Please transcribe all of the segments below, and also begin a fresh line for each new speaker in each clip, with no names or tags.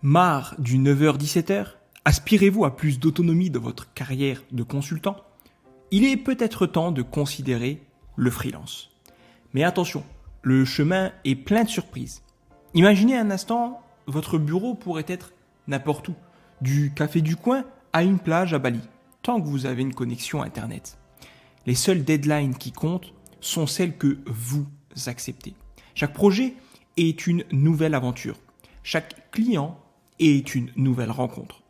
Marre du 9h-17h? Aspirez-vous à plus d'autonomie dans votre carrière de consultant? Il est peut-être temps de considérer le freelance. Mais attention, le chemin est plein de surprises. Imaginez un instant, votre bureau pourrait être n'importe où, du café du coin à une plage à Bali, tant que vous avez une connexion Internet. Les seules deadlines qui comptent sont celles que vous acceptez. Chaque projet est une nouvelle aventure. Chaque client est une nouvelle rencontre.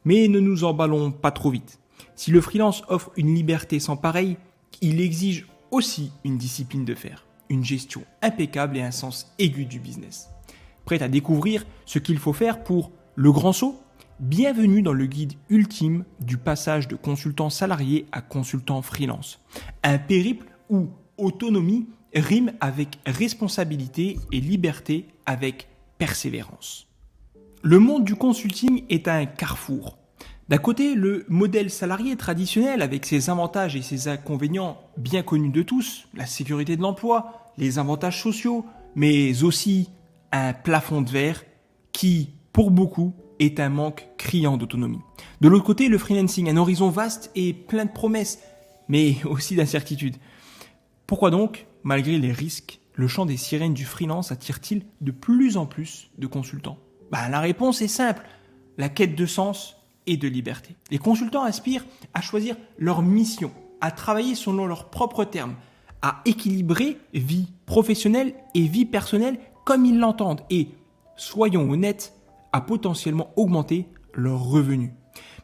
Mais ne nous emballons pas trop vite. Si le freelance offre une liberté sans pareil, il exige aussi une discipline de fer, une gestion impeccable et un sens aigu du business. Prêt à découvrir ce qu'il faut faire pour le grand saut? Bienvenue dans le guide ultime du passage de consultant salarié à consultant freelance. Un périple où autonomie rime avec responsabilité et liberté avec persévérance. Le monde du consulting est un carrefour. D'un côté, le modèle salarié traditionnel avec ses avantages et ses inconvénients bien connus de tous, la sécurité de l'emploi, les avantages sociaux, mais aussi un plafond de verre qui, pour beaucoup, est un manque criant d'autonomie. De l'autre côté, le freelancing, un horizon vaste et plein de promesses, mais aussi d'incertitudes. Pourquoi donc, malgré les risques, le chant des sirènes du freelance attire-t-il de plus en plus de consultants? La réponse est simple, la quête de sens et de liberté. Les consultants aspirent à choisir leur mission, à travailler selon leurs propres termes, à équilibrer vie professionnelle et vie personnelle comme ils l'entendent et, soyons honnêtes, à potentiellement augmenter leurs revenus.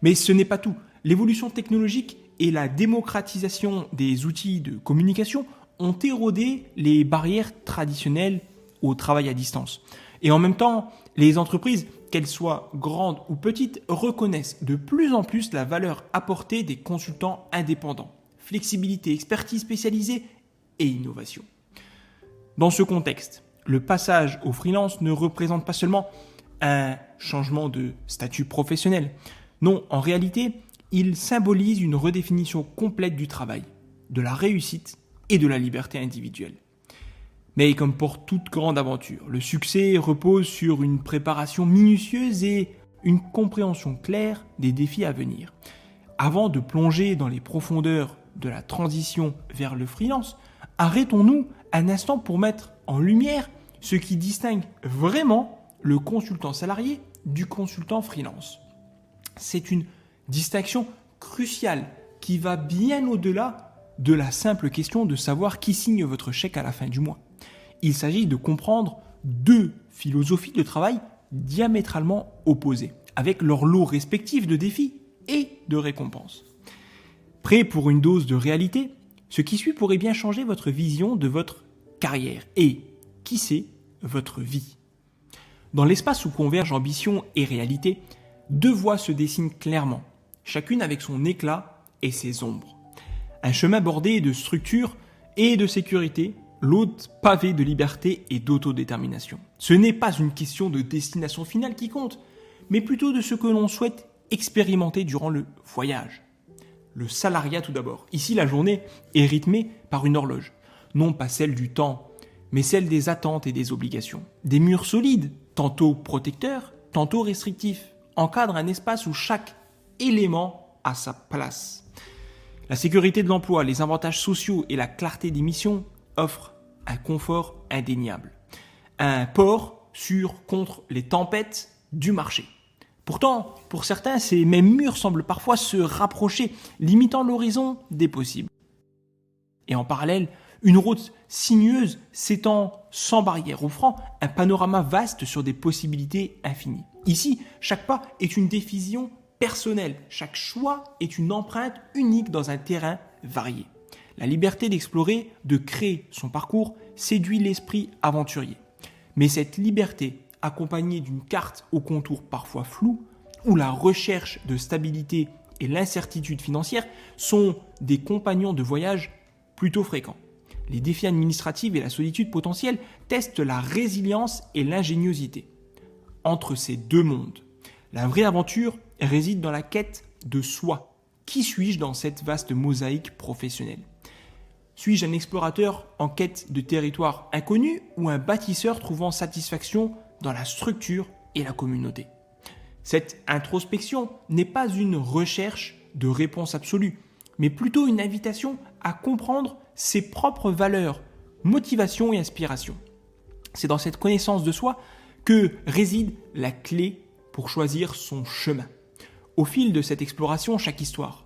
Mais ce n'est pas tout. L'évolution technologique et la démocratisation des outils de communication ont érodé les barrières traditionnelles au travail à distance. Et en même temps, les entreprises, qu'elles soient grandes ou petites, reconnaissent de plus en plus la valeur apportée des consultants indépendants. Flexibilité, expertise spécialisée et innovation. Dans ce contexte, le passage au freelance ne représente pas seulement un changement de statut professionnel. Non, en réalité, il symbolise une redéfinition complète du travail, de la réussite et de la liberté individuelle. Mais comme pour toute grande aventure, le succès repose sur une préparation minutieuse et une compréhension claire des défis à venir. Avant de plonger dans les profondeurs de la transition vers le freelance, arrêtons-nous un instant pour mettre en lumière ce qui distingue vraiment le consultant salarié du consultant freelance. C'est une distinction cruciale qui va bien au-delà de la simple question de savoir qui signe votre chèque à la fin du mois. Il s'agit de comprendre deux philosophies de travail diamétralement opposées, avec leur lot respectif de défis et de récompenses. Prêt pour une dose de réalité? Ce qui suit pourrait bien changer votre vision de votre carrière et, qui sait, votre vie. Dans l'espace où convergent ambition et réalité, deux voies se dessinent clairement, chacune avec son éclat et ses ombres. Un chemin bordé de structure et de sécurité, l'autre pavé de liberté et d'autodétermination. Ce n'est pas une question de destination finale qui compte, mais plutôt de ce que l'on souhaite expérimenter durant le voyage. Le salariat tout d'abord. Ici, la journée est rythmée par une horloge. Non pas celle du temps, mais celle des attentes et des obligations. Des murs solides, tantôt protecteurs, tantôt restrictifs, encadrent un espace où chaque élément a sa place. La sécurité de l'emploi, les avantages sociaux et la clarté des missions offrent un confort indéniable. Un port sûr contre les tempêtes du marché. Pourtant, pour certains, ces mêmes murs semblent parfois se rapprocher, limitant l'horizon des possibles. Et en parallèle, une route sinueuse s'étend sans barrière, offrant un panorama vaste sur des possibilités infinies. Ici, chaque pas est une décision personnelle, chaque choix est une empreinte unique dans un terrain varié. La liberté d'explorer, de créer son parcours, séduit l'esprit aventurier. Mais cette liberté, accompagnée d'une carte aux contours parfois flous, où la recherche de stabilité et l'incertitude financière sont des compagnons de voyage plutôt fréquents. Les défis administratifs et la solitude potentielle testent la résilience et l'ingéniosité. Entre ces deux mondes, la vraie aventure réside dans la quête de soi. Qui suis-je dans cette vaste mosaïque professionnelle ? Suis-je un explorateur en quête de territoires inconnus ou un bâtisseur trouvant satisfaction dans la structure et la communauté ? Cette introspection n'est pas une recherche de réponse absolue, mais plutôt une invitation à comprendre ses propres valeurs, motivations et aspirations. C'est dans cette connaissance de soi que réside la clé pour choisir son chemin. Au fil de cette exploration, chaque histoire,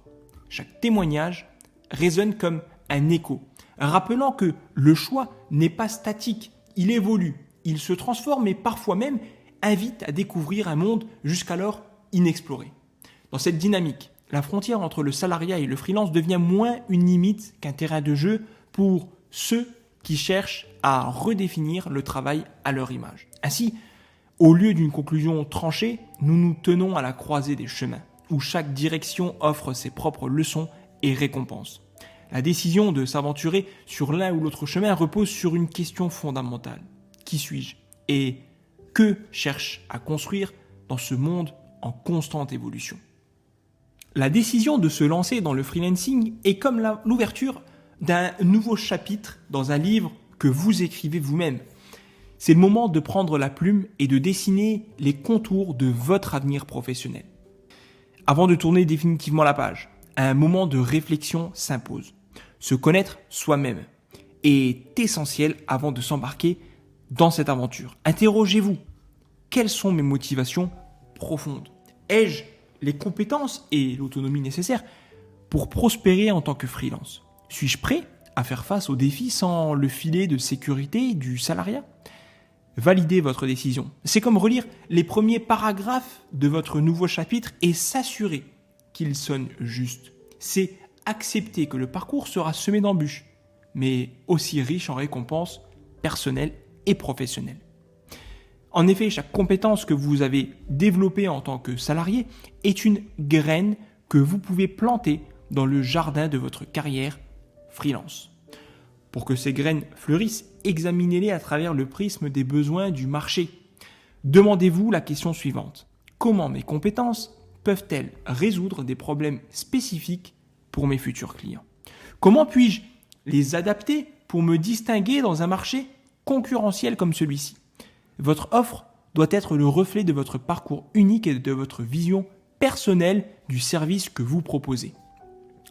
chaque témoignage résonne comme un écho, rappelant que le choix n'est pas statique, il évolue, il se transforme et parfois même invite à découvrir un monde jusqu'alors inexploré. Dans cette dynamique, la frontière entre le salariat et le freelance devient moins une limite qu'un terrain de jeu pour ceux qui cherchent à redéfinir le travail à leur image. Ainsi, au lieu d'une conclusion tranchée, nous nous tenons à la croisée des chemins, où chaque direction offre ses propres leçons et récompenses. La décision de s'aventurer sur l'un ou l'autre chemin repose sur une question fondamentale. Qui suis-je ? Et que cherche à construire dans ce monde en constante évolution ? La décision de se lancer dans le freelancing est comme l'ouverture d'un nouveau chapitre dans un livre que vous écrivez vous-même. C'est le moment de prendre la plume et de dessiner les contours de votre avenir professionnel. Avant de tourner définitivement la page, un moment de réflexion s'impose. Se connaître soi-même est essentiel avant de s'embarquer dans cette aventure. Interrogez-vous. Quelles sont mes motivations profondes ? Ai-je les compétences et l'autonomie nécessaires pour prospérer en tant que freelance ? Suis-je prêt à faire face aux défis sans le filet de sécurité du salariat ? Validez votre décision. C'est comme relire les premiers paragraphes de votre nouveau chapitre et s'assurer qu'ils sonnent justes. C'est accepter que le parcours sera semé d'embûches, mais aussi riche en récompenses personnelles et professionnelles. En effet, chaque compétence que vous avez développée en tant que salarié est une graine que vous pouvez planter dans le jardin de votre carrière freelance. Pour que ces graines fleurissent, examinez-les à travers le prisme des besoins du marché. Demandez-vous la question suivante. Comment mes compétences peuvent-elles résoudre des problèmes spécifiques pour mes futurs clients ? Comment puis-je les adapter pour me distinguer dans un marché concurrentiel comme celui-ci ? Votre offre doit être le reflet de votre parcours unique et de votre vision personnelle du service que vous proposez.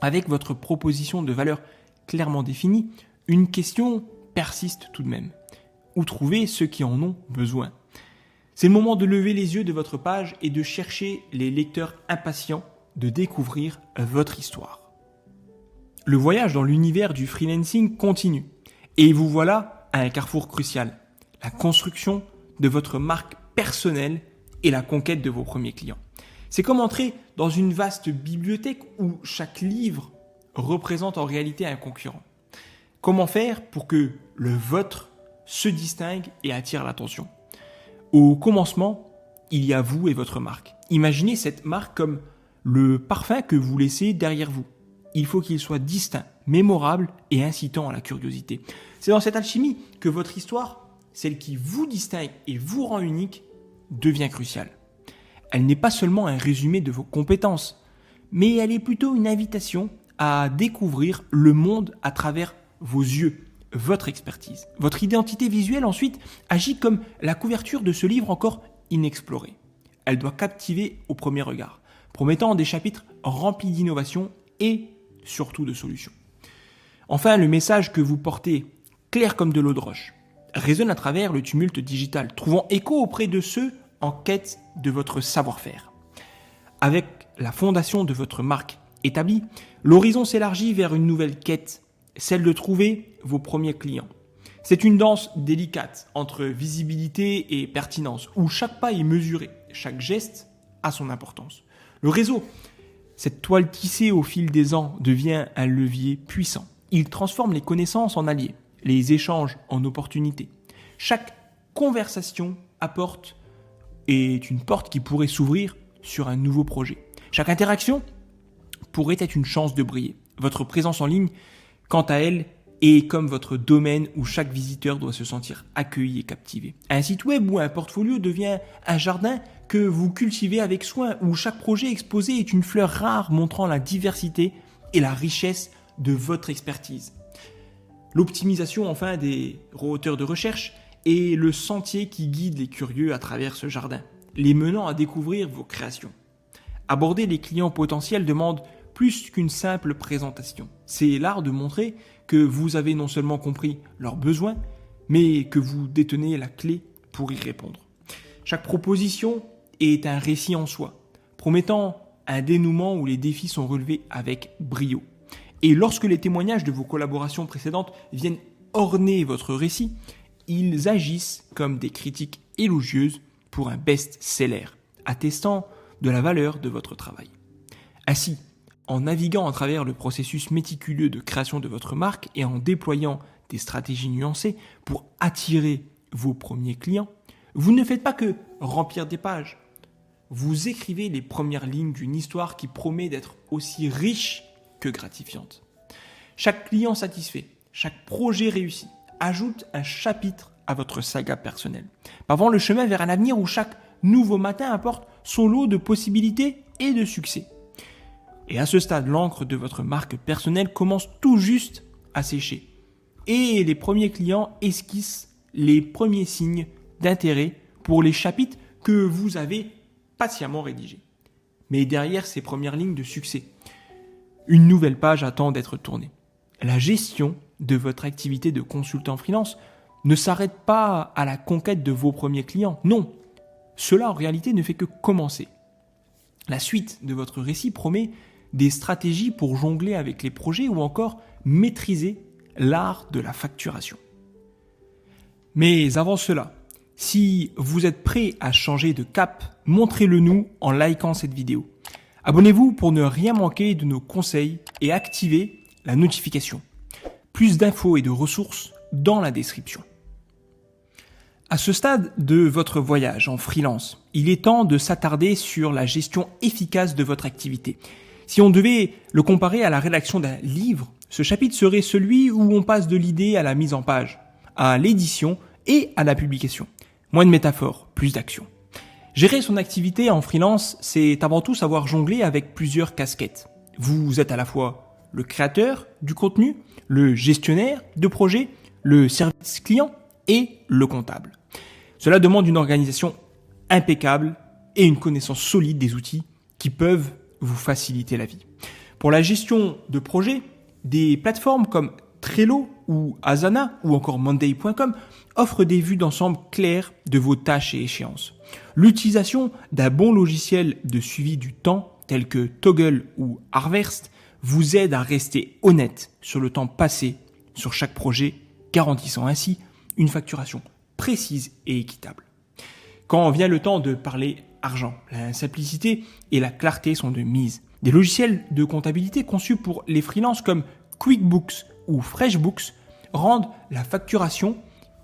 Avec votre proposition de valeur clairement définie, une question persiste tout de même. Où trouver ceux qui en ont besoin ? C'est le moment de lever les yeux de votre page et de chercher les lecteurs impatients de découvrir votre histoire. Le voyage dans l'univers du freelancing continue et vous voilà à un carrefour crucial, la construction de votre marque personnelle et la conquête de vos premiers clients. C'est comme entrer dans une vaste bibliothèque où chaque livre représente en réalité un concurrent. Comment faire pour que le vôtre se distingue et attire l'attention ? Au commencement, il y a vous et votre marque. Imaginez cette marque comme le parfum que vous laissez derrière vous. Il faut qu'il soit distinct, mémorable et incitant à la curiosité. C'est dans cette alchimie que votre histoire, celle qui vous distingue et vous rend unique, devient cruciale. Elle n'est pas seulement un résumé de vos compétences, mais elle est plutôt une invitation à découvrir le monde à travers vos yeux, votre expertise. Votre identité visuelle ensuite agit comme la couverture de ce livre encore inexploré. Elle doit captiver au premier regard, promettant des chapitres remplis d'innovation et surtout de solutions. Enfin, le message que vous portez, clair comme de l'eau de roche, résonne à travers le tumulte digital, trouvant écho auprès de ceux en quête de votre savoir-faire. Avec la fondation de votre marque établie, l'horizon s'élargit vers une nouvelle quête, celle de trouver vos premiers clients. C'est une danse délicate entre visibilité et pertinence, où chaque pas est mesuré, chaque geste a son importance. Le réseau, cette toile tissée au fil des ans, devient un levier puissant. Il transforme les connaissances en alliés, les échanges en opportunités. Chaque conversation apporte est une porte qui pourrait s'ouvrir sur un nouveau projet. Chaque interaction pourrait être une chance de briller. Votre présence en ligne, quant à elle, est comme votre domaine où chaque visiteur doit se sentir accueilli et captivé. Un site web ou un portfolio devient un jardin que vous cultivez avec soin, où chaque projet exposé est une fleur rare montrant la diversité et la richesse de votre expertise. L'optimisation enfin des moteurs de recherche est le sentier qui guide les curieux à travers ce jardin. les menant à découvrir vos créations. Aborder les clients potentiels demande plus qu'une simple présentation. C'est l'art de montrer que vous avez non seulement compris leurs besoins, mais que vous détenez la clé pour y répondre. Chaque proposition est un récit en soi, promettant un dénouement où les défis sont relevés avec brio. Et lorsque les témoignages de vos collaborations précédentes viennent orner votre récit, ils agissent comme des critiques élogieuses pour un best-seller, attestant de la valeur de votre travail. Ainsi, en naviguant à travers le processus méticuleux de création de votre marque et en déployant des stratégies nuancées pour attirer vos premiers clients, vous ne faites pas que remplir des pages. Vous écrivez les premières lignes d'une histoire qui promet d'être aussi riche que gratifiante. Chaque client satisfait, chaque projet réussi, ajoute un chapitre à votre saga personnelle, pavant le chemin vers un avenir où chaque nouveau matin apporte son lot de possibilités et de succès. Et à ce stade, l'encre de votre marque personnelle commence tout juste à sécher. Et les premiers clients esquissent les premiers signes d'intérêt pour les chapitres que vous avez patiemment rédigés. Mais derrière ces premières lignes de succès, une nouvelle page attend d'être tournée. La gestion de votre activité de consultant freelance ne s'arrête pas à la conquête de vos premiers clients. Non, cela en réalité ne fait que commencer. La suite de votre récit promet des stratégies pour jongler avec les projets ou encore maîtriser l'art de la facturation. Mais avant cela, si vous êtes prêt à changer de cap, montrez-le nous en likant cette vidéo. Abonnez-vous pour ne rien manquer de nos conseils et activez la notification. Plus d'infos et de ressources dans la description. À ce stade de votre voyage en freelance, il est temps de s'attarder sur la gestion efficace de votre activité. Si on devait le comparer à la rédaction d'un livre, ce chapitre serait celui où on passe de l'idée à la mise en page, à l'édition et à la publication. Moins de métaphores, plus d'action. Gérer son activité en freelance, c'est avant tout savoir jongler avec plusieurs casquettes. Vous êtes à la fois le créateur du contenu, le gestionnaire de projet, le service client et le comptable. Cela demande une organisation impeccable et une connaissance solide des outils qui peuvent vous faciliter la vie. Pour la gestion de projet, des plateformes comme Trello ou Asana ou encore Monday.com offrent des vues d'ensemble claires de vos tâches et échéances. L'utilisation d'un bon logiciel de suivi du temps tel que Toggle ou Harvest vous aide à rester honnête sur le temps passé sur chaque projet, garantissant ainsi une facturation précise et équitable. Quand vient le temps de parler argent, la simplicité et la clarté sont de mise. Des logiciels de comptabilité conçus pour les freelances comme QuickBooks ou FreshBooks rendent la facturation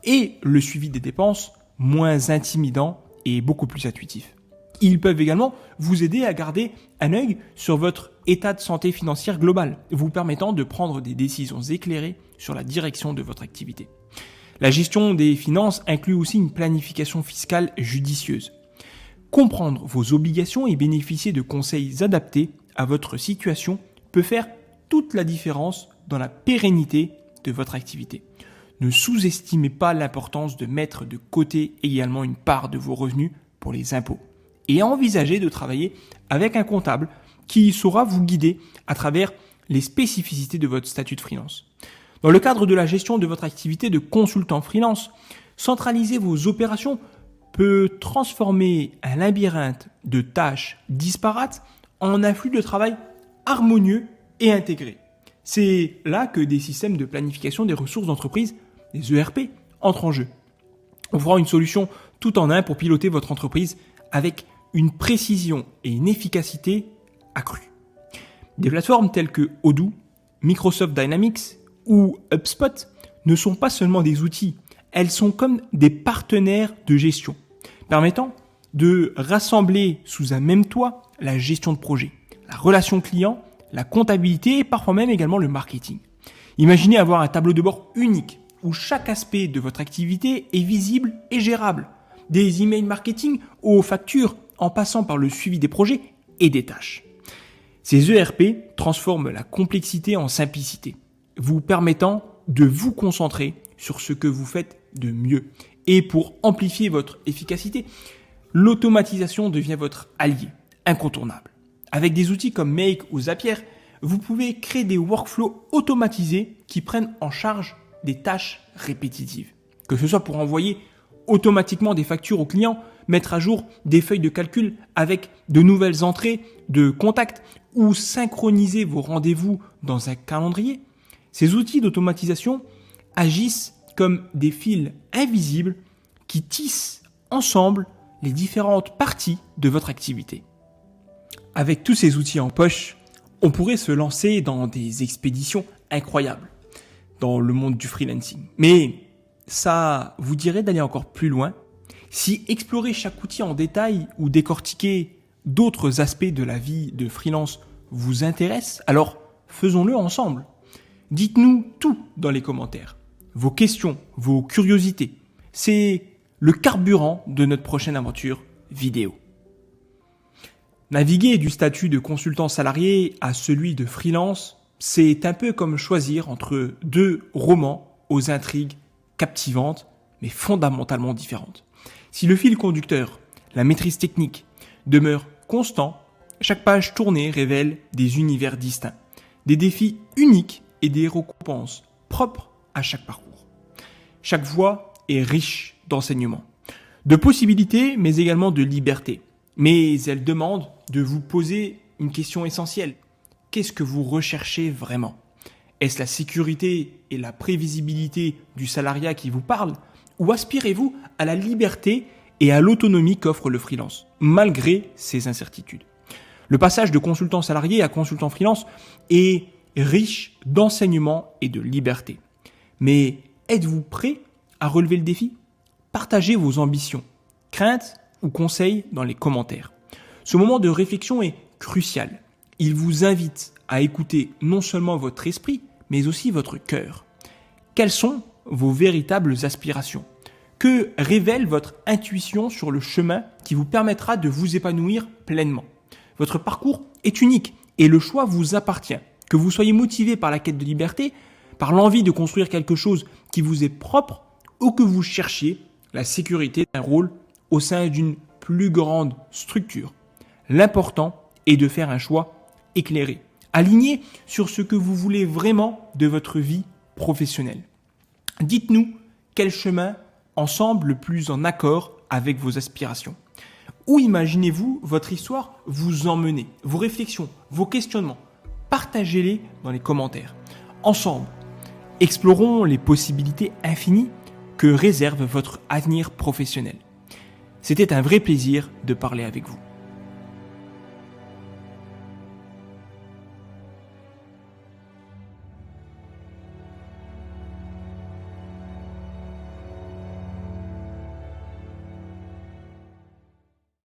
et le suivi des dépenses moins intimidants et beaucoup plus intuitifs. Ils peuvent également vous aider à garder un œil sur votre état de santé financière global, vous permettant de prendre des décisions éclairées sur la direction de votre activité. La gestion des finances inclut aussi une planification fiscale judicieuse. Comprendre vos obligations et bénéficier de conseils adaptés à votre situation peut faire toute la différence dans la pérennité de votre activité. Ne sous-estimez pas l'importance de mettre de côté également une part de vos revenus pour les impôts. Et envisagez de travailler avec un comptable qui saura vous guider à travers les spécificités de votre statut de freelance. Dans le cadre de la gestion de votre activité de consultant freelance, centraliser vos opérations peut transformer un labyrinthe de tâches disparates en un flux de travail harmonieux et intégré. C'est là que des systèmes de planification des ressources d'entreprise, les ERP, entrent en jeu, offrant une solution tout en un pour piloter votre entreprise avec une précision et une efficacité accrues. Des plateformes telles que Odoo, Microsoft Dynamics ou HubSpot ne sont pas seulement des outils, elles sont comme des partenaires de gestion, permettant de rassembler sous un même toit la gestion de projet, la relation client, la comptabilité et parfois même également le marketing. Imaginez avoir un tableau de bord unique où chaque aspect de votre activité est visible et gérable, des emails marketing aux factures en passant par le suivi des projets et des tâches. Ces ERP transforment la complexité en simplicité, vous permettant de vous concentrer sur ce que vous faites de mieux. Et pour amplifier votre efficacité, l'automatisation devient votre allié incontournable. Avec des outils comme Make ou Zapier, vous pouvez créer des workflows automatisés qui prennent en charge des tâches répétitives. Que ce soit pour envoyer automatiquement des factures aux clients, mettre à jour des feuilles de calcul avec de nouvelles entrées de contacts ou synchroniser vos rendez-vous dans un calendrier. Ces outils d'automatisation agissent comme des fils invisibles qui tissent ensemble les différentes parties de votre activité. Avec tous ces outils en poche, on pourrait se lancer dans des expéditions incroyables dans le monde du freelancing. Mais ça vous dirait d'aller encore plus loin? Si explorer chaque outil en détail ou décortiquer d'autres aspects de la vie de freelance vous intéresse, alors faisons-le ensemble. Dites-nous tout dans les commentaires. Vos questions, vos curiosités. C'est le carburant de notre prochaine aventure vidéo. Naviguer du statut de consultant salarié à celui de freelance, c'est un peu comme choisir entre deux romans aux intrigues captivantes, mais fondamentalement différentes. Si le fil conducteur, la maîtrise technique, demeure constant, chaque page tournée révèle des univers distincts, des défis uniques et des récompenses propres à chaque parcours. Chaque voie est riche d'enseignements, de possibilités, mais également de liberté. Mais elle demande de vous poser une question essentielle. Qu'est-ce que vous recherchez vraiment? Est-ce la sécurité et la prévisibilité du salariat qui vous parlent? Ou aspirez-vous à la liberté et à l'autonomie qu'offre le freelance, malgré ces incertitudes? Le passage de consultant salarié à consultant freelance est riche d'enseignements et de liberté. Mais êtes-vous prêt à relever le défi? Partagez vos ambitions, craintes ou conseils dans les commentaires. Ce moment de réflexion est crucial. Il vous invite à écouter non seulement votre esprit, mais aussi votre cœur. Quelles sont vos véritables aspirations? Que révèle votre intuition sur le chemin qui vous permettra de vous épanouir pleinement? Votre parcours est unique et le choix vous appartient. Que vous soyez motivé par la quête de liberté, par l'envie de construire quelque chose qui vous est propre, ou que vous cherchiez la sécurité d'un rôle au sein d'une plus grande structure. L'important est de faire un choix éclairé, aligné sur ce que vous voulez vraiment de votre vie professionnelle. Dites-nous quel chemin ensemble le plus en accord avec vos aspirations. Où imaginez-vous votre histoire vous emmener? Vos réflexions, vos questionnements, partagez-les dans les commentaires. Ensemble, explorons les possibilités infinies que réserve votre avenir professionnel. C'était un vrai plaisir de parler avec vous.